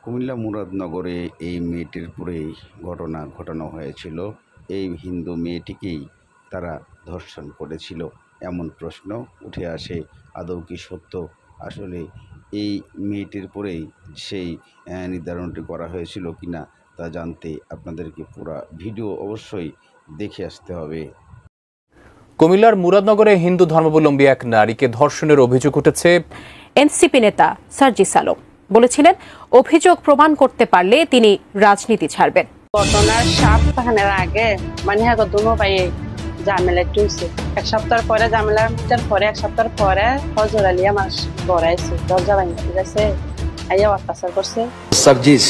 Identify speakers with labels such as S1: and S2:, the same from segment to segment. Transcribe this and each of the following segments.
S1: কুমিল্লা মুরাদনগরে এই মেয়েটির উপরেই ঘটনা ঘটানো হয়েছিল। এই হিন্দু মেয়েটিকেই তারা ধর্ষণ করেছিল এমন প্রশ্ন উঠে আসে। আদৌ কি সত্য? আসলে এই মেয়েটির উপরেই সেই নির্ধারণটি করা হয়েছিল কিনা তা জানতে আপনাদেরকে পুরো ভিডিও অবশ্যই দেখে আসতে হবে।
S2: কুমিল্লার মুরাদনগরে হিন্দু ধর্মাবলম্বী এক নারীকে ধর্ষণের অভিযোগ উঠেছে।
S3: এনসিপি নেতা সার্জিস আলম বলেছিলেন, অভিযোগ প্রমাণ করতে পারলে তিনি রাজনীতি ছাড়বেন।
S4: ঘটনার সপ্তাহের আগে দুনো ভাই ঝামেলা টুইছে। এক সপ্তাহ পরে ঝামেলার পরে এক সপ্তাহ পরে হজর আলী আমার গড়াইছে, দরজা ভাঙি ঠিক আছে, আইয়া অত্যাচার করছে।
S5: সার্জিস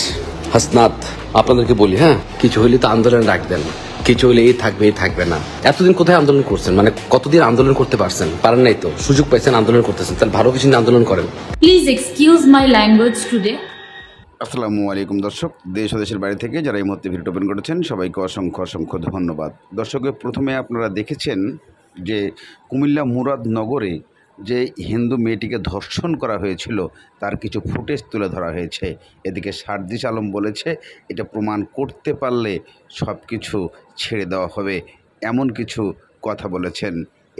S5: হাসনাত, আপনাদেরকে বলি, হ্যাঁ, কিছু হইলে তো আন্দোলন রাখবেন, কিছু হইলে এই থাকবে এই থাকবে না। এতদিন কোথায় আন্দোলন করছেন? কতদিন আন্দোলন করতে পারছেন? পারেন নাই তো, সুযোগ পাইছেন আন্দোলন করতেছেন, তাহলে ভালো কিছু আন্দোলন করেন।
S6: Please excuse my language today.
S1: আসসালামু আলাইকুম দর্শক, দেশ ও দেশের বাইরে থেকে যারা এই মুহূর্তে ভিডিও ওপেন করেছেন সবাইকে অসংখ্য অসংখ্য ধন্যবাদ। দর্শকের প্রথমে আপনারা দেখেছেন যে কুমিল্লা মুরাদনগরে যে হিন্দু মেয়েটিকে ধর্ষণ করা হয়েছিল তার কিছু ফুটেজ তুলে ধরা হয়েছে। এদিকে সার্জিস আলম বলেছে এটা প্রমাণ করতে পারলে সব কিছু ছেড়ে দেওয়া হবে, এমন কিছু কথা বলেছেন।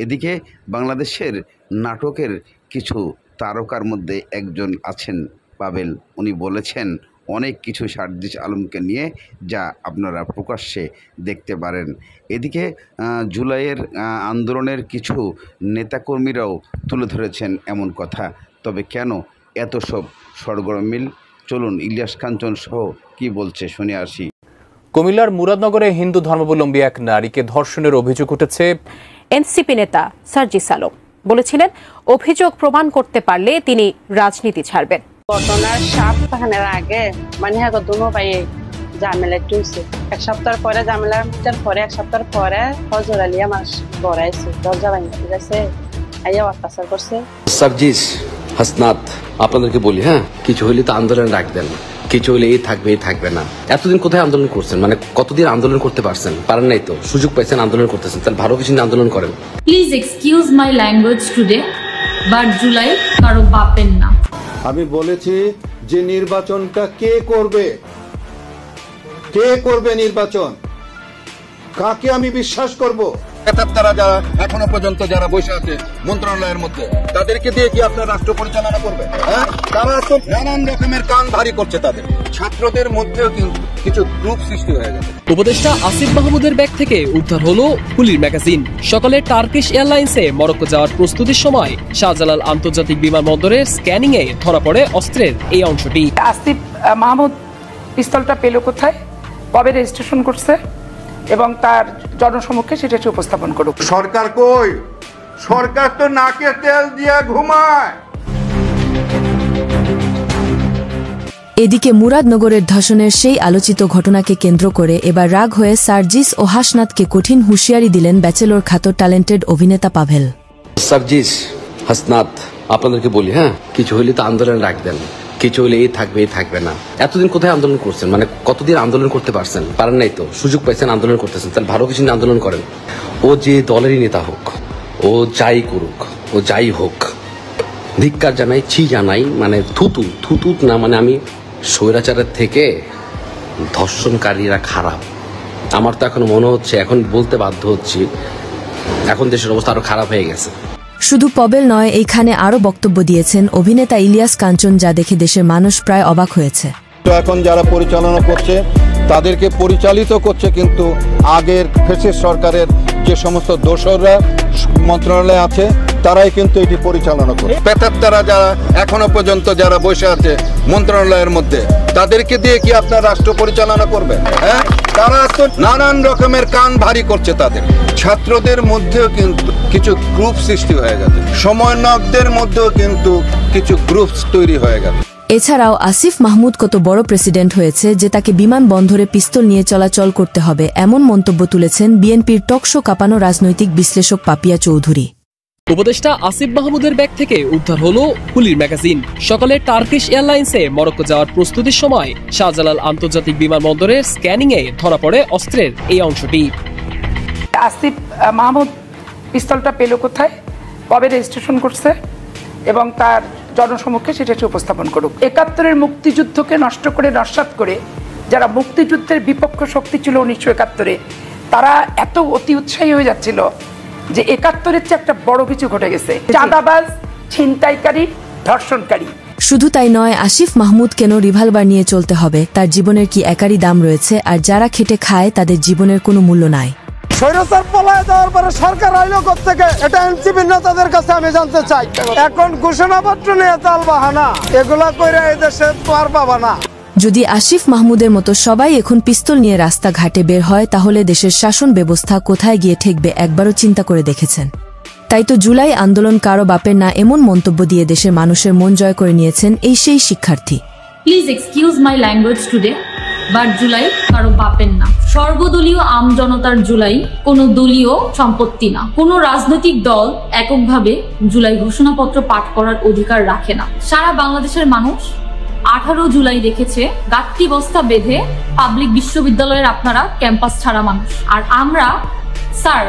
S1: এদিকে বাংলাদেশের নাটকের কিছু তারকার মধ্যে একজন আছেন পাবেল, উনি বলেছেন অনেক কিছু সার্জিস আলমকে নিয়ে যা আপনারা প্রকাশ্যে দেখতে পারেন। এদিকে জুলাইয়ের আন্দোলনের কিছু নেতাকর্মীরাও তুলে ধরেছেন এমন কথা। তবে কেন এত সব সরগরমিল? চলুন ইলিয়াস কাঞ্চন সহ কি বলছে শুনে আসি।
S2: কুমিল্লার মুরাদনগরে হিন্দু ধর্মাবলম্বী এক নারীকে ধর্ষণের অভিযোগ উঠেছে।
S3: এনসিপি নেতা সার্জিস আলম বলেছিলেন, অভিযোগ প্রমাণ করতে পারলে তিনি রাজনীতি ছাড়বেন।
S4: ঘটনার সপ্তাহের আগে দুনো ভাই ঝামেলা টুইছে। এক সপ্তাহ পরে ঝামেলার পরে এক সপ্তাহ পরে হজর আলী আমার গড়াইছে, দরজা ভাঙি ঠিক আছে, আইয়া অত্যাচার করছে।
S5: সার্জিস হাসনাত, আপনাদেরকে বলি, হ্যাঁ, কিছু হইলে তো আন্দোলন রাখবেন, কিছু হইলে এই থাকবে এই থাকবে না। এতদিন কোথায় আন্দোলন করছেন? কতদিন আন্দোলন করতে পারছেন? পারেন নাই তো, সুযোগ পাইছেন আন্দোলন করতেছেন, তাহলে ভালো কিছু আন্দোলন করেন।
S6: Please excuse my language today, but July কারো বাপের না।
S7: আমি বলেছি যে নির্বাচনটা কে করবে, কে করবে নির্বাচন, কাকে আমি বিশ্বাস করব?
S8: তারা যারা এখনো পর্যন্ত যারা বসে আছে মন্ত্রণালয়ের মধ্যে, তাদেরকে দিয়ে কি আপনার রাষ্ট্র পরিচালনা করবে? তারা তো নানান রকমের কান ভারী করছে। তাদের ছাত্রদের মধ্যেও কিন্তু কিছু গ্রুপ সৃষ্টি হয়ে গেছে।
S9: উপদেষ্টা আসিফ মাহমুদের ব্যাগ থেকে উদ্ধার হলো পুলির ম্যাগাজিন। সকালে টার্কিশ এয়ারলাইন্সে মরক্কো যাওয়ার প্রস্তুতির সময় শাহজালাল আন্তর্জাতিক বিমানবন্দরে স্ক্যানিং এ ধরা পড়ে অস্ত্রের এই অংশটি।
S10: আসিফ মাহমুদ পিস্তলটা পেল কোথায়, কবে রেজিস্ট্রেশন করছে এবং তার জনসমক্ষে সেটা উপস্থাপন করুক।
S7: সরকার কই? সরকার তো নাকে তেল দিয়ে ঘুমায়।
S11: এদিকে মুরাদনগরের ধর্ষণের সেই আলোচিত ঘটনাকে কেন্দ্র করে এবার রাগ হয়ে সার্জিস ও হাসনাতকে কঠিন হুঁশিয়ারি দিলেন ব্যাচেলর খ্যাত ট্যালেন্টেড অভিনেতা পাভেল।
S5: সার্জিস হাসনাত, আপনাদেরকে বলি, হ্যাঁ, কিছু হইলে তো আন্দোলন রাখবেন, কিছু হইলে এই থাকবে এই থাকবে না। এতদিন কোথায় আন্দোলন করছেন? কতদিন আন্দোলন করতে পারছেন? পারেন নাই তো, সুযোগ পাইছেন আন্দোলন করতেছেন, তাহলে ভালো কিছু আন্দোলন করেন। ও যে দলেরই নেতা হোক, ও যাই করুক, ও যাই হোক, ধিক্কার জানাই, ছি জানাই, থুতু না, আমি স্বৈরাচারের থেকে ধর্ষণকারীরা খারাপ। আমার তো এখন মনে হচ্ছে, এখন বলতে বাধ্য হচ্ছি, এখন দেশের অবস্থা আরো খারাপ হয়ে গেছে।
S11: শুধু পবেল নয়, এইখানে আরো বক্তব্য দিয়েছেন অভিনেতা ইলিয়াস কাঞ্চন, যা দেখে দেশের মানুষ প্রায় অবাক হয়েছে।
S7: এখন যারা পরিচালনা করছে তাদেরকে পরিচালিত করছে কিন্তু আগের ফ্যাসিস্ট সরকারের যে সমস্ত দোসররা মন্ত্রণালয়ে আছে তারাই কিন্তু এটি পরিচালনা করে। তারা যারা এখনো পর্যন্ত যারা বসে আছে মন্ত্রণালয়ের মধ্যে, তাদেরকে দিয়ে কি আপনার রাষ্ট্র পরিচালনা করবে? তারা তো নানান রকমের কান ভারী করছে। তাদের ছাত্রদের মধ্যেও কিন্তু কিছু গ্রুপ সৃষ্টি হয়ে গেছে, সমন্বয়কদের মধ্যেও কিন্তু কিছু গ্রুপ তৈরি হয়ে গেছে।
S11: এছাড়াও আসিফ মাহমুদ কত বড় প্রেসিডেন্ট হয়েছে যে তাকে বিমানবন্দরে পিস্তল নিয়ে চলাচল করতে হবে, এমন মন্তব্য তুলেছেন বিএনপির টকশো কাঁপানো রাজনৈতিক বিশ্লেষক পাপিয়া চৌধুরী।
S9: উপদেষ্টা আসিফ মাহমুদের ব্যাগ থেকে উদ্ধার হলো পুলির ম্যাগাজিন। সকালে টার্কিশ এয়ারলাইন্সে মরক্কো যাওয়ার প্রস্তুতির সময় শাহজালাল আন্তর্জাতিক বিমানবন্দরে স্ক্যানিং এ ধরা পড়ে অস্ত্রের এই অংশটি।
S10: আসিফ মাহমুদ পিস্তলটা পেল কোথায়, কবে রেজিস্ট্রেশন করছে এবং তার জনসমক্ষে সেটাকে উপস্থাপন করুক। ৭১-এর মুক্তিযুদ্ধকে নষ্ট করে নস্যাৎ করে যারা মুক্তিযুদ্ধের বিপক্ষ শক্তি ছিল ১৯৭১-এ, তারা এত অতি উৎসাহী হয়ে যাচ্ছিল যে ৭১-এর চেয়ে একটা বড় কিছু ঘটে গেছে। চাঁদাবাজ, ছিনতাইকারী, ধর্ষণকারী।
S11: শুধু তাই নয়, আসিফ মাহমুদ কেন রিভলভার নিয়ে চলতে হবে? তার জীবনের কি একারই দাম রয়েছে? আর যারা খেটে খায় তাদের জীবনের কোনো মূল্য নাই।
S12: স্বৈরাচার পলায় যাওয়ার পরে সরকার আইলো কোত্থেকে? এটা এনসিপি নেতাদের কাছে আমি জানতে চাই। এখন ঘোষণাপত্র নিয়ে চাল বাহানা, এগুলা কইরা এই দেশে তো আর পাবা না।
S11: যদি আসিফ মাহমুদের মতো সবাই এখন পিস্তল নিয়ে রাস্তাঘাটে বের হয়, তাহলে দেশের শাসন ব্যবস্থা কোথায় গিয়ে ঠেকবে একবারও চিন্তা করে দেখেছেন? তাই তো জুলাই আন্দোলন কারো বাপের না এমন মন্তব্য দিয়ে দেশের মানুষের মন জয় করে নিয়েছেন এই সেই শিক্ষার্থী।
S6: Please excuse my language today, but July কারো বাপের না। সর্বদলীয় আমজনতার জুলাই কোনো দলীয় সম্পত্তি না। কোনো রাজনৈতিক দল এককভাবে জুলাই ঘোষণাপত্র পাঠ করার অধিকার রাখে না। সারা বাংলাদেশের মানুষ 18 জুলাই দেখেছে গাট্টি বস্তা বেঁধে পাবলিক বিশ্ববিদ্যালয়ের আপনারা ক্যাম্পাস ছাড়া মানুষ। আর আমরা স্যার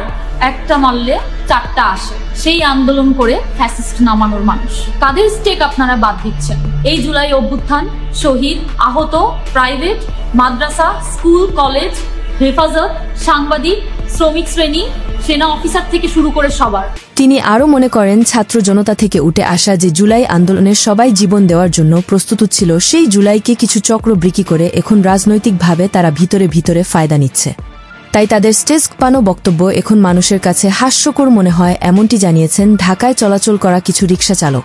S6: একটা মারলে 4টা আসে, সেই আন্দোলন করে ফ্যাসিস্ট নামানোর মানুষ। কাদের স্টেক আপনারা বাদ দিচ্ছেন? এই জুলাই অভ্যুত্থান শহীদ, আহত, প্রাইভেট, মাদ্রাসা, স্কুল, কলেজ, হেফাজত, সাংবাদিক, শ্রমিক শ্রেণী, সেনা অফিসার থেকে শুরু করে সবার।
S11: তিনি আরও মনে করেন, ছাত্র জনতা থেকে উঠে আসা যে জুলাই আন্দোলনের সবাই জীবন দেওয়ার জন্য প্রস্তুত ছিল, সেই জুলাইকে কিছু চক্র বিক্রি করে এখন রাজনৈতিকভাবে তারা ভিতরে ভিতরে ফায়দা নিচ্ছে। তাই তাদের স্টেজ পানো বক্তব্য এখন মানুষের কাছে হাস্যকর মনে হয়, এমনটি জানিয়েছেন ঢাকায় চলাচল করা কিছু রিকশা চালক।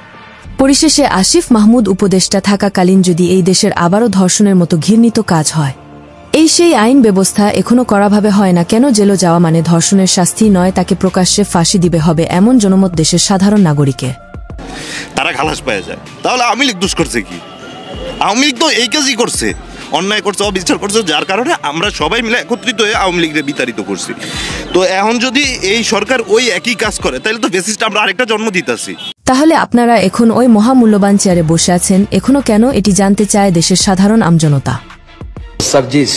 S11: পরিশেষে আসিফ মাহমুদ উপদেষ্টা থাকাকালীন যদি এই দেশের আবারও ধর্ষণের মতো ঘৃণিত কাজ হয়, এই সেই আইন ব্যবস্থা এখনো কড়াভাবে হয় না কেন? জেলে যাওয়া মানে ধর্ষণের শাস্তি নয়, তাকে প্রকাশ্যে ফাঁসি দিবে হবে এমন জনমত দেশের সাধারণ নাগরিকের।
S13: তারা খালাস পেয়ে যায়, তাহলে আওয়ামী লীগ দোষ করছে কি? আওয়ামী লীগ তো এই কাজই করছে, অন্যায় করছে, অবিচার করছে, যার কারণে আমরা সবাই মিলে একত্রিত হয়ে আওয়ামী লীগের বিতাড়িত করছি। তো এখন যদি এই সরকার ওই একই কাজ করে, তাহলে তো বেসিসটা আমরা আরেকটা জন্ম দিতেছি।
S11: তাহলে আপনারা এখন ওই মহামূল্যবান চেয়ারে বসে আছেন এখনো কেন? এটি জানতে চায় দেশের সাধারণ আমজনতা।
S5: সার্জিস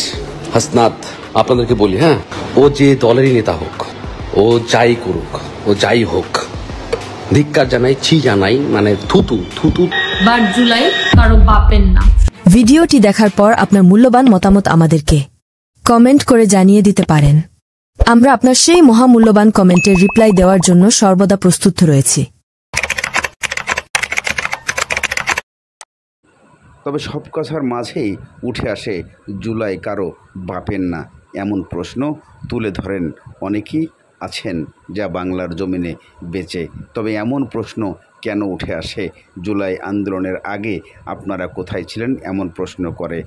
S5: হাসনাত, আপনাদেরকে বলি, হ্যাঁ, ও যে দলেরই নেতা হোক, ও যাই করুক, ও যাই হোক, ধিক্কার জানাই, ছি জানাই, মানে থুতু থুতু।
S6: বাট জুলাই কারো বাপের না।
S11: ভিডিওটি দেখার পর আপনার মূল্যবান মতামত আমাদেরকে কমেন্ট করে জানিয়ে দিতে পারেন। আমরা আপনার সেই মহামূল্যবান কমেন্টের রিপ্লাই দেওয়ার জন্য সর্বদা প্রস্তুত রয়েছি।
S1: তবে সব কথার মাঝেই উঠে আসে জুলাই কারো বাপের না এমন প্রশ্ন তুলে ধরেন অনেকেই আছেন যা বাংলার জমিনে বেঁচে। তবে এমন প্রশ্ন কেন উঠে আসে? জুলাই আন্দোলনের আগে আপনারা কোথায় ছিলেন? এমন প্রশ্ন করে